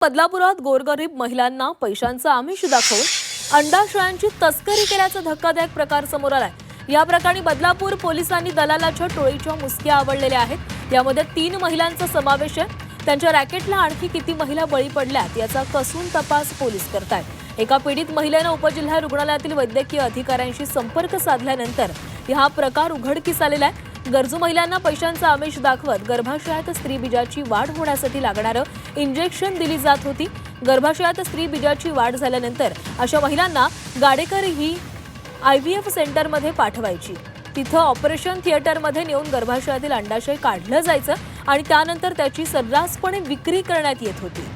बदलापुरात गोरगरीब महिलांना पैशांचा आमिष दाखवून अंडाशयांची तस्करी केल्याचा धक्कादायक प्रकार समोर आलाय। या प्रकरणी बदलापूर पोलिसांनी दलालाच्या टोळीच्या मुसक्या आवळलेल्या आहेत। यामध्ये 3 महिलांचा समावेश आहे। त्यांच्या रॅकेटला आणखी किती महिला बळी पडल्यात याचा कसून तपास पोलीस करतायत। एका पीडित महिलेने उपजिल्हा रुग्णालयातील वैद्यकीय अधिकाऱ्यांशी संपर्क साधल्यानंतर हा प्रकार उघडकीस आलेला आहे। गरजू महिलांना पैशांचा आमिष दाखवत गर्भाशयात स्त्रीबीजाची वाढ होण्यासाठी लागणारं इंजेक्शन दिली जात होती। गर्भाशयात स्त्रीबीजाची वाढ झाल्यानंतर अशा महिलांना गाडेकर ही IVF सेंटरमध्ये पाठवायची। तिथं ऑपरेशन थिएटरमध्ये नेऊन गर्भाशयातील अंडाशय काढलं जायचं आणि त्यानंतर त्याची सर्रासपणे विक्री करण्यात येत होती।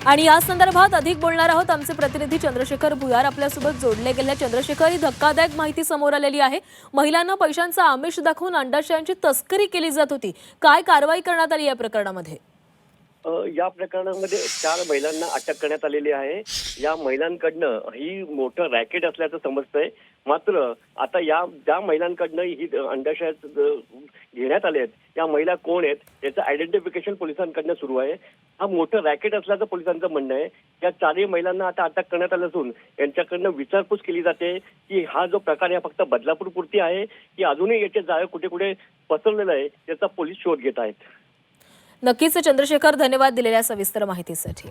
आणि या संदर्भात अधिक बोलणार आहोत आमचे प्रतिनिधी चंद्रशेखर भुयार आपल्यासोबत जोडले गेले। चंद्रशेखर, ही धक्कादायक माहिती समोर आलेली आहे। महिलांना पैशांचा आमिष दाखवून अंडाशयांची तस्करी केली जात होती। काय कारवाई करण्यात आली या प्रकरणामध्ये? या प्रकरणामध्ये 4 महिलांना अटक करण्यात आलेली आहे। या महिलांकडनं ही मोठं रॅकेट असल्याचं समजतंय। मात्र आता ज्या महिलांकडनं ही अंडाशय घेण्यात आले आहेत, या महिला कोण आहेत याचं आयडेंटिफिकेशन पोलिसांकडनं सुरू आहे। हा मोठं रॅकेट असल्याचं पोलिसांचं म्हणणं आहे। या 4 महिलांना आता अटक करण्यात आलं असून यांच्याकडनं विचारपूस केली जाते की हा जो प्रकार आहे फक्त बदलापूर पुरती आहे की अजूनही याचे जाळे कुठे कुठे पसरलेलं आहे याचा पोलीस शोध घेत आहेत। नक्कीच चंद्रशेखर, धन्यवाद दिलेल्या सविस्तर माहितीसाठी।